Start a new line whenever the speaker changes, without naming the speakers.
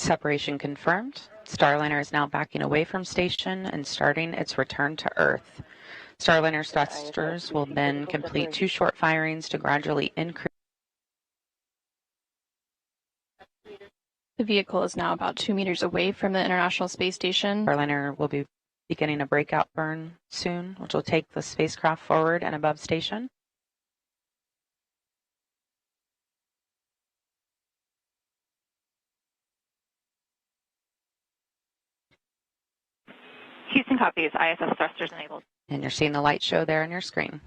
Separation confirmed. Starliner is now backing away from station and starting its return to Earth. Starliner thrusters will then complete 2 short firings to gradually increase.
The vehicle is now about 2 meters away from the International Space Station.
Starliner will be beginning a breakout burn soon, which will take the spacecraft forward and above station.
Houston copies. ISS thrusters enabled.
And you're seeing the light show there on your screen.